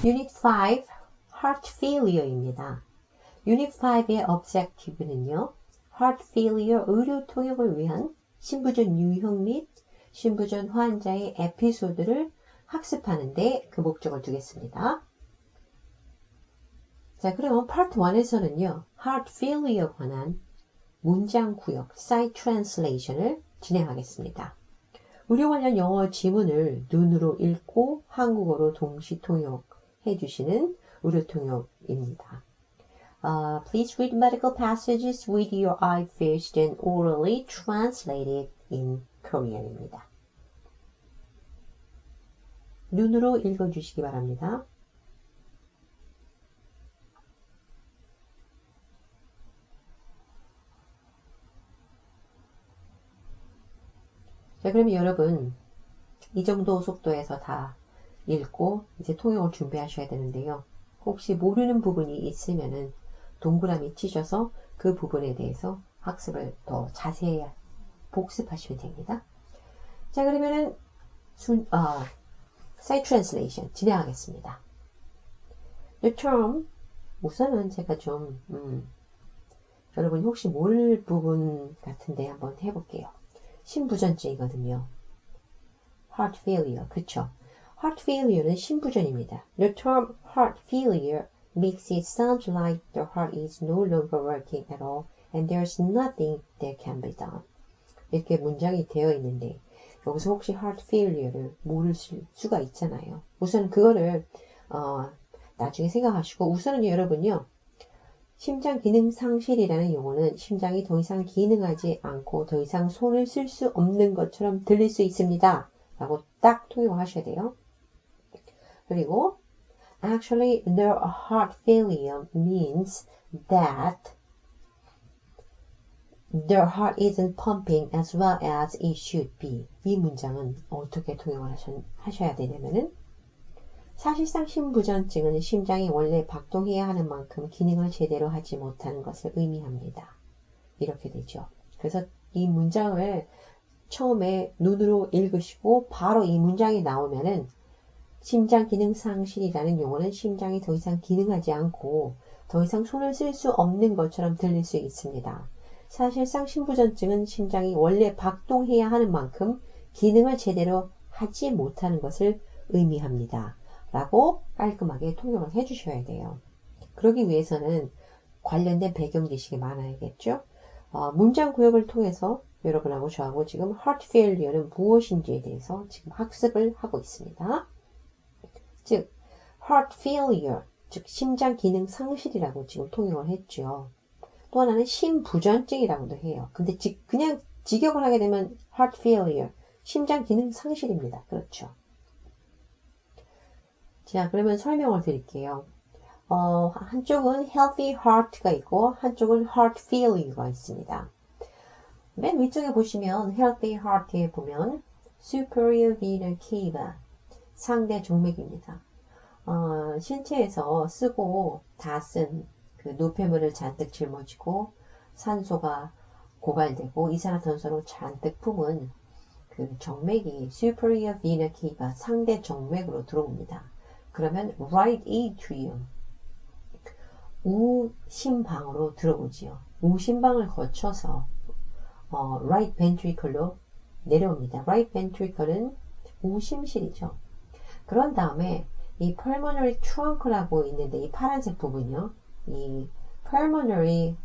Unit 5, Heart Failure입니다. Unit 5의 objective는요, Heart Failure 의료 통역을 위한 신부전 유형 및 신부전 환자의 에피소드를 학습하는 데 그 목적을 두겠습니다. 자, 그럼 Part 1에서는요, Heart Failure에 관한 문장 구역, Site Translation을 진행하겠습니다. 의료 관련 영어 지문을 눈으로 읽고 한국어로 동시 통역해 주시는 의료 통역입니다. Please read medical passages with your eye first and orally translate it in Korean입니다. 눈으로 읽어주시기 바랍니다. 자, 그러면 여러분 이 정도 속도에서 다 읽고 이제 통역을 준비하셔야 되는데요. 혹시 모르는 부분이 있으면은 동그라미 치셔서 그 부분에 대해서 학습을 더 자세히 복습하시면 됩니다. 자, 그러면은 Site Translation 진행하겠습니다. The term, 우선은 제가 좀 여러분이 혹시 모를 부분 같은데 한번 해볼게요. 신부전증이거든요. Heart failure, 그쵸? Heart failure는 신부전입니다. The term heart failure makes it sound like the heart is no longer working at all and there's nothing that can be done. 이렇게 문장이 되어 있는데 여기서 혹시 heart failure를 모를 수가 있잖아요. 우선 그거를 나중에 생각하시고 우선은 여러분요. 심장 기능 상실이라는 용어는 심장이 더 이상 기능하지 않고 더 이상 손을 쓸 수 없는 것처럼 들릴 수 있습니다. 라고 딱 통역하셔야 돼요. 그리고 Actually, their heart failure means that their heart isn't pumping as well as it should be. 이 문장은 어떻게 통역을 하셔야 되냐면은 사실상 신부전증은 심장이 원래 박동해야 하는 만큼 기능을 제대로 하지 못하는 것을 의미합니다. 이렇게 되죠. 그래서 이 문장을 처음에 눈으로 읽으시고 바로 이 문장이 나오면은 심장 기능 상실이라는 용어는 심장이 더 이상 기능하지 않고 더 이상 손을 쓸 수 없는 것처럼 들릴 수 있습니다. 사실상 신부전증은 심장이 원래 박동해야 하는 만큼 기능을 제대로 하지 못하는 것을 의미합니다. 라고 깔끔하게 통역을 해주셔야 돼요. 그러기 위해서는 관련된 배경 지식이 많아야겠죠. 문장 구역을 통해서 여러분하고 저하고 지금 heart failure는 무엇인지에 대해서 지금 학습을 하고 있습니다. 즉 heart failure, 즉 심장 기능 상실이라고 지금 통역을 했죠. 또 하나는 심부전증이라고도 해요. 근데 그냥 직역을 하게 되면 heart failure, 심장 기능 상실입니다. 그렇죠. 자, 그러면 설명을 드릴게요. 한쪽은 healthy heart가 있고 한쪽은 heart failure가 있습니다. 맨 위쪽에 보시면 healthy heart에 보면 superior vena cava, 상대 정맥입니다. 신체에서 쓰고 다 쓴 그 노폐물을 잔뜩 짊어지고 산소가 고갈되고 이산화탄소로 잔뜩 품은 그 정맥이 superior vena cava, 상대 정맥으로 들어옵니다. 그러면 right atrium, 우심방으로 들어오지요. 우심방을 거쳐서 right ventricle로 내려옵니다. right ventricle은 우심실이죠. 그런 다음에 이 pulmonary trunk라고 있는데 이 파란색 부분이요. 이 pulmonary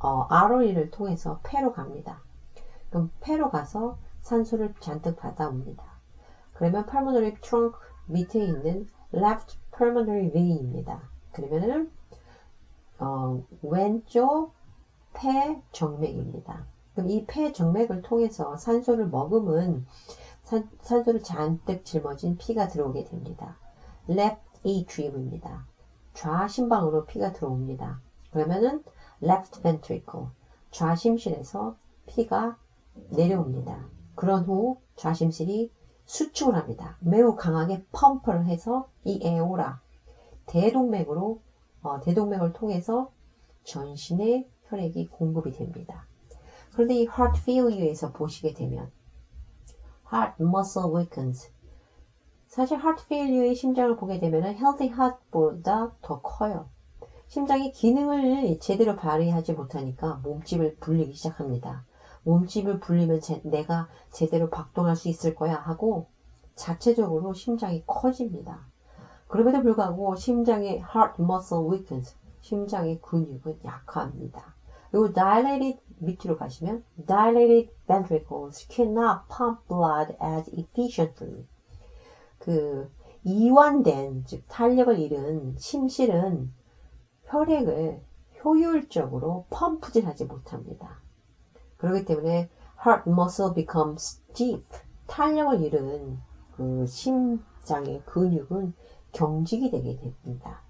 artery를 통해서 폐로 갑니다. 그럼 폐로 가서 산소를 잔뜩 받아옵니다. 그러면 pulmonary trunk 밑에 있는 left pulmonary vein입니다. 그러면은 왼쪽 폐 정맥입니다. 그럼 이 폐 정맥을 통해서 산소를 머금은 산소를 잔뜩 짊어진 피가 들어오게 됩니다. left atrium입니다. 좌심방으로 피가 들어옵니다. 그러면은 left ventricle, 좌심실에서 피가 내려옵니다. 그런 후 좌심실이 수축을 합니다. 매우 강하게 펌프를 해서 이 에오라, 대동맥을 통해서 전신에 혈액이 공급이 됩니다. 그런데 이 heart failure에서 보시게 되면 heart muscle weakens, 사실 heart failure의 심장을 보게 되면 healthy heart보다 더 커요. 심장이 기능을 제대로 발휘하지 못하니까 몸집을 불리기 시작합니다. 몸집을 불리면 내가 제대로 박동할 수 있을 거야 하고 자체적으로 심장이 커집니다. 그럼에도 불구하고 심장의 heart muscle weakens, 심장의 근육은 약합니다. 그리고 dilated 밑으로 가시면 dilated ventricles cannot pump blood as efficiently. 그 이완된, 즉 탄력을 잃은 심실은 혈액을 효율적으로 펌프질하지 못합니다. 그렇기 때문에 heart muscle becomes stiff. 탄력을 잃은 그 심장의 근육은 경직이 되게 됩니다.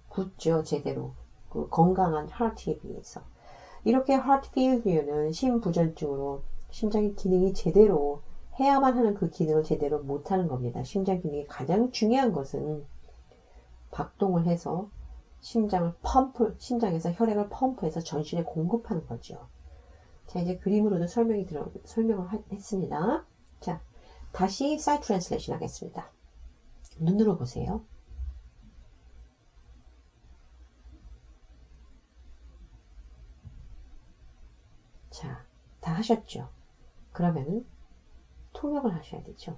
굳죠, 제대로. 그 건강한 하트에 비해서. 이렇게 heart failure는 심부전증으로 심장의 기능이 제대로 해야만 하는 그 기능을 제대로 못하는 겁니다. 심장 기능이 가장 중요한 것은 박동을 해서 심장에서 혈액을 펌프해서 전신에 공급하는 거죠. 자, 이제 그림으로도 설명을 했습니다. 자, 다시 사이드 트랜슬레이션 하겠습니다. 눈으로 보세요. 자, 다 하셨죠? 그러면은 통역을 하셔야 되죠.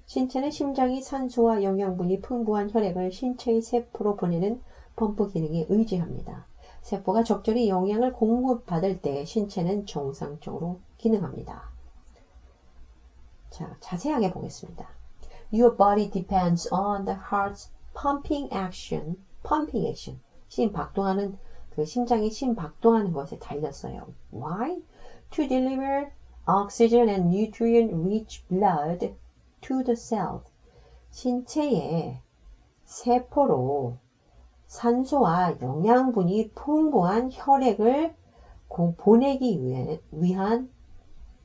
신체는 심장이 산소와 영양분이 풍부한 혈액을 신체의 세포로 보내는 펌프 기능에 의지합니다. 세포가 적절히 영양을 공급받을 때 신체는 정상적으로 기능합니다. 자, 자세하게 보겠습니다. Your body depends on the heart's pumping action. 심박동하는 그 심장이 심박동하는 것에 달렸어요. Why? To deliver oxygen and nutrient-rich blood to the cell. 신체의 세포로 산소와 영양분이 풍부한 혈액을 보내기 위한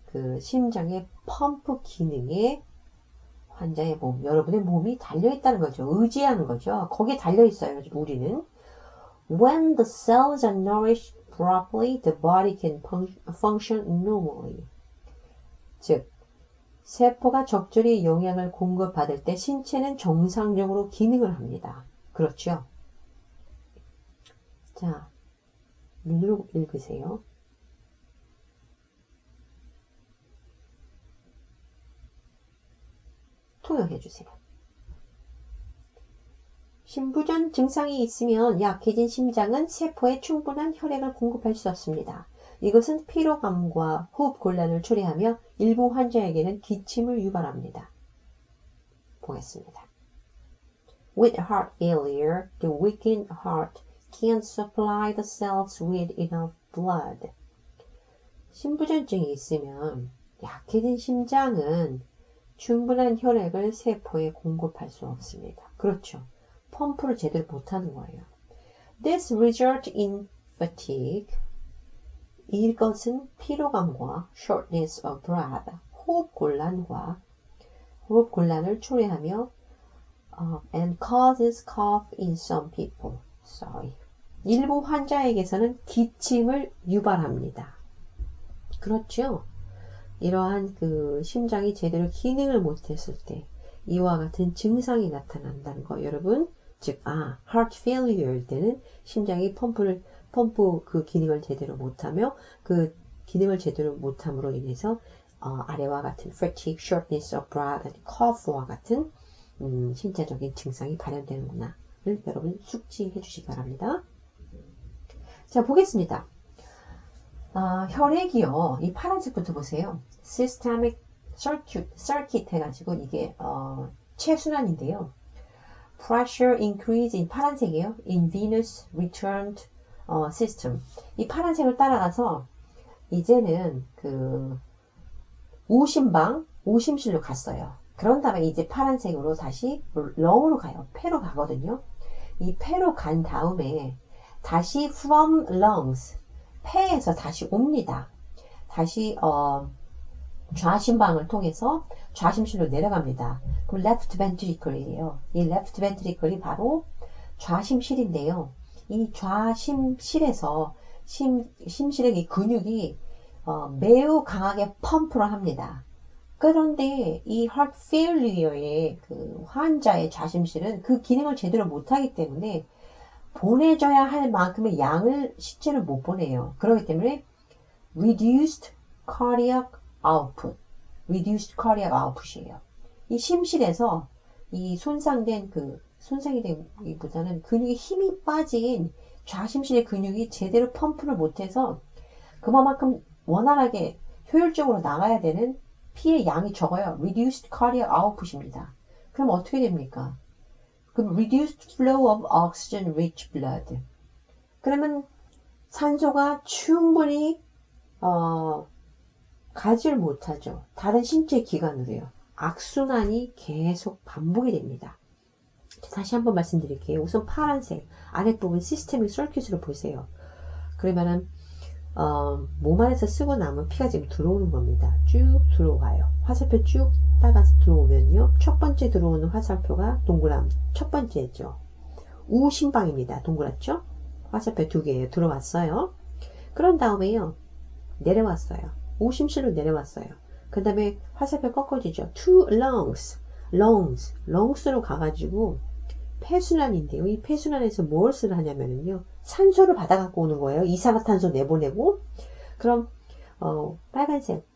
그 심장의 펌프 기능에 환자의 몸, 여러분의 몸이 달려있다는 거죠. 의지하는 거죠. 거기에 달려있어요, 우리는. When the cells are nourished properly, the body can function normally. 즉, 세포가 적절히 영양을 공급받을 때 신체는 정상적으로 기능을 합니다. 그렇죠? 자, 눈으로 읽으세요. 통역해 주세요. 심부전 증상이 있으면 약해진 심장은 세포에 충분한 혈액을 공급할 수 없습니다. 이것은 피로감과 호흡 곤란을 초래하며 일부 환자에게는 기침을 유발합니다. 보겠습니다. With heart failure, the weakened heart can't supply the cells with enough blood. 심부전증이 있으면 약해진 심장은 충분한 혈액을 세포에 공급할 수 없습니다. 그렇죠. 펌프를 제대로 못하는 거예요. This results in fatigue. 이것은 피로감과 shortness of breath, 호흡 곤란을 초래하며 and causes cough in some people. 일부 환자에게서는 기침을 유발합니다. 그렇죠. 이러한 그 심장이 제대로 기능을 못했을 때 이와 같은 증상이 나타난다는 거 여러분. 즉, heart failure일 때는 심장이 펌프 그 기능을 제대로 못하며 그 기능을 제대로 못함으로 인해서 아래와 같은 fatigue, shortness of breath, cough와 같은 신체적인 증상이 발현되는구나를 여러분 숙지해 주시기 바랍니다. 자, 보겠습니다. 혈액이요. 이 파란색부터 보세요. systemic circuit 해가지고 이게 체순환인데요. pressure increase in 파란색이에요. in venous return system. 이 파란색을 따라가서 이제는 그 오심실로 갔어요. 그런 다음에 이제 파란색으로 다시 렁으로 가요. 폐로 가거든요. 이 폐로 간 다음에 다시 from lungs, 폐에서 다시 옵니다. 다시 좌심방을 통해서 좌심실로 내려갑니다. 그럼 left ventricle이에요. 이 left ventricle이 바로 좌심실인데요. 이 좌심실에서 심실의 이 근육이 매우 강하게 펌프를 합니다. 그런데 이 heart failure의 그 환자의 좌심실은 그 기능을 제대로 못하기 때문에 보내줘야 할 만큼의 양을 실제로 못 보내요. 그렇기 때문에 reduced cardiac output, reduced cardiac output이에요. 이 심실에서 이 손상이 된기보다는 근육에 힘이 빠진 좌심실의 근육이 제대로 펌프를 못해서 그만큼 원활하게 효율적으로 나가야 되는 피의 양이 적어요. reduced cardiac output입니다. 그럼 어떻게 됩니까? 그럼 reduced flow of oxygen rich blood. 그러면 산소가 충분히 가지를 못하죠. 다른 신체 기관으로요. 악순환이 계속 반복이 됩니다. 다시 한번 말씀드릴게요. 우선 파란색 아랫부분 시스테믹 서큐트로 보세요. 그러면은 몸 안에서 쓰고 남은 피가 지금 들어오는 겁니다. 쭉 들어와요. 화살표 쭉 따라서 들어오면요. 첫 번째 들어오는 화살표가 동그란 첫 번째죠. 우심방입니다. 동그랗죠? 화살표 두 개예요. 들어왔어요. 그런 다음에요. 내려왔어요. 우심실로 내려왔어요. 그 다음에 화살표 꺾어지죠. to longs로 가가지고 폐순환인데요. 이 폐순환에서 무엇을 하냐면요. 산소를 받아 갖고 오는 거예요. 이산화탄소 내보내고. 그럼 빨간색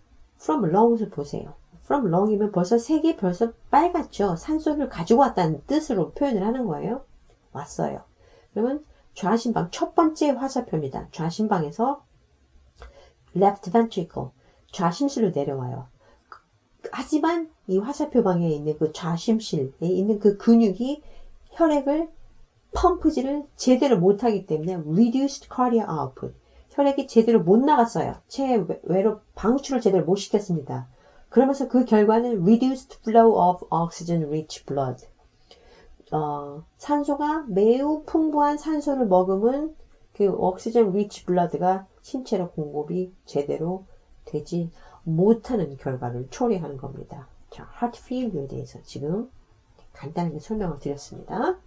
from lungs 보세요. from lung이면 벌써 색이 벌써 빨갛죠. 산소를 가지고 왔다는 뜻으로 표현을 하는 거예요. 왔어요. 그러면 좌심방 첫 번째 화살표입니다. 좌심방에서 left ventricle 좌심실로 내려와요. 하지만 이 화살표 방에 있는 그 좌심실에 있는 그 근육이 혈액을 펌프질을 제대로 못하기 때문에 reduced cardiac output 혈액이 제대로 못 나갔어요. 체외로 방출을 제대로 못 시켰습니다. 그러면서 그 결과는 reduced flow of oxygen rich blood 산소가 매우 풍부한 산소를 머금은 그 oxygen rich blood가 신체로 공급이 제대로 되지 못하는 결과를 초래하는 겁니다. 자, heart failure에 대해서 지금 간단하게 설명을 드렸습니다.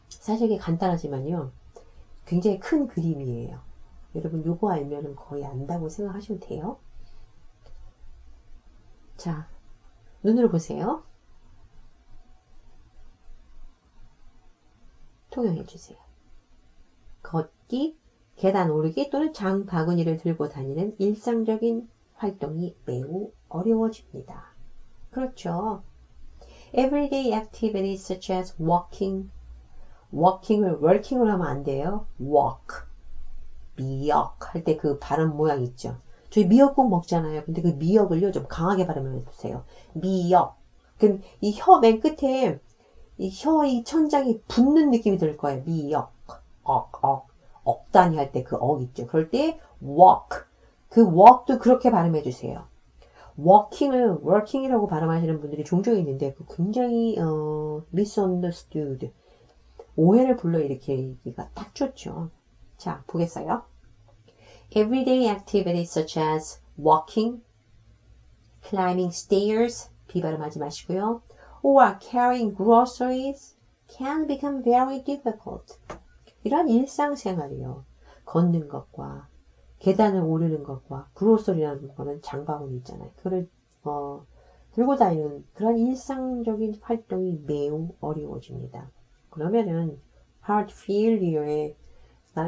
사실 이게 간단하지만요. 굉장히 큰 그림이에요. 여러분 요거 알면은 거의 안다고 생각하시면 돼요. 자, 눈으로 보세요. 통용해 주세요. 걷기, 계단 오르기 또는 장바구니를 들고 다니는 일상적인 활동이 매우 어려워집니다. 그렇죠. Everyday activities such as walking을 working으로 하면 안 돼요. walk, 미역 할 때 그 발음 모양 있죠. 저희 미역국 먹잖아요. 근데 그 미역을요 좀 강하게 발음해 주세요. 미역. 그럼 이 혀 맨 끝에 이 이 천장이 붙는 느낌이 들 거예요. 미역, 억단위 할 때 그 억 있죠. 그럴 때 walk. 그 walk도 그렇게 발음해 주세요. walking을 working이라고 발음하시는 분들이 종종 있는데 그 굉장히 misunderstood 오해를 불러일으키기가 딱 좋죠. 자, 보겠어요. Everyday activities such as walking, climbing stairs, 비발음하지 마시고요. or carrying groceries can become very difficult. 이런 일상생활이요. 걷는 것과 계단을 오르는 것과 그로서리라는 거는 장바구니 있잖아요. 그걸 들고 다니는 그런 일상적인 활동이 매우 어려워집니다. 그러면은 heart failure에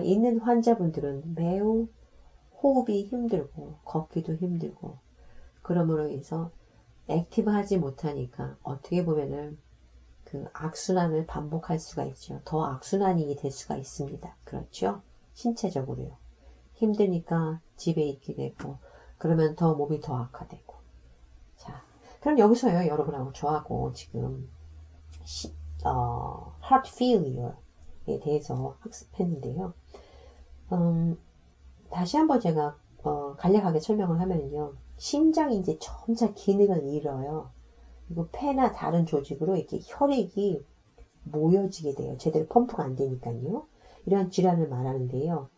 있는 환자분들은 매우 호흡이 힘들고 걷기도 힘들고 그러므로 해서 액티브하지 못하니까 어떻게 보면은 그 악순환을 반복할 수가 있죠. 더 악순환이 될 수가 있습니다. 그렇죠? 신체적으로요. 힘드니까 집에 있게 되고 그러면 더 몸이 더 악화되고. 자, 그럼 여기서요 여러분하고 저하고 지금 heart failure에 대해서 학습했는데요. 다시 한번 제가 간략하게 설명을 하면요. 심장이 이제 점차 기능을 잃어요. 그리고 폐나 다른 조직으로 이렇게 혈액이 모여지게 돼요. 제대로 펌프가 안 되니까요. 이러한 질환을 말하는데요.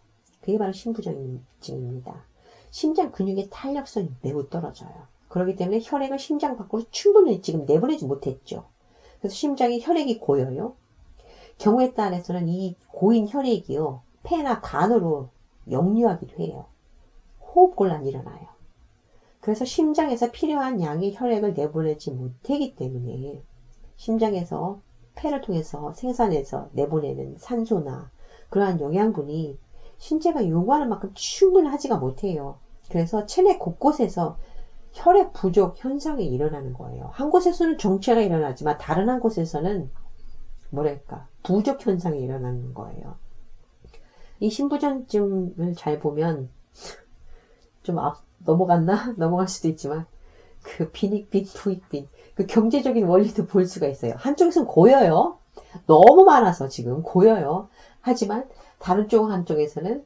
그게 바로 심부전증입니다. 심장 근육의 탄력성이 매우 떨어져요. 그렇기 때문에 혈액을 심장 밖으로 충분히 지금 내보내지 못했죠. 그래서 심장이 혈액이 고여요. 경우에 따라서는 이 고인 혈액이요. 폐나 간으로 역류하기도 해요. 호흡곤란이 일어나요. 그래서 심장에서 필요한 양의 혈액을 내보내지 못하기 때문에 심장에서 폐를 통해서 생산해서 내보내는 산소나 그러한 영양분이 신체가 요구하는 만큼 충분하지가 못해요. 그래서 체내 곳곳에서 혈액 부족 현상이 일어나는 거예요. 한 곳에서는 정체가 일어나지만 다른 한 곳에서는 뭐랄까 부족 현상이 일어나는 거예요. 이 신부전증을 잘 보면 좀 넘어갔나? 넘어갈 수도 있지만 그 빈익빈 부익빈 그 경제적인 원리도 볼 수가 있어요. 한쪽에서는 고여요. 너무 많아서 지금 고여요. 하지만 다른 쪽 한쪽에서는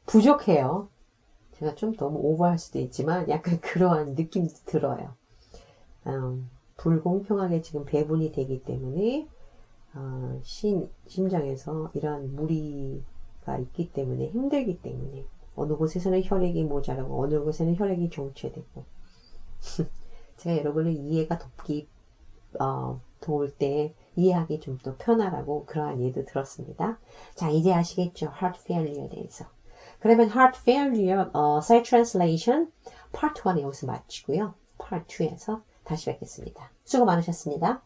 부족해요. 제가 좀 너무 오버할 수도 있지만 약간 그러한 느낌도 들어요. 불공평하게 지금 배분이 되기 때문에 심장에서 이러한 무리가 있기 때문에 힘들기 때문에 어느 곳에서는 혈액이 모자라고 어느 곳에는 혈액이 정체되고 제가 여러분을 이해가 도울 때 이해하기 좀 더 편하라고 그러한 예도 들었습니다. 자, 이제 아시겠죠? Heart failure에 대해서. 그러면 Heart failure side translation part 1은 여기서 마치고요. part 2에서 다시 뵙겠습니다. 수고 많으셨습니다.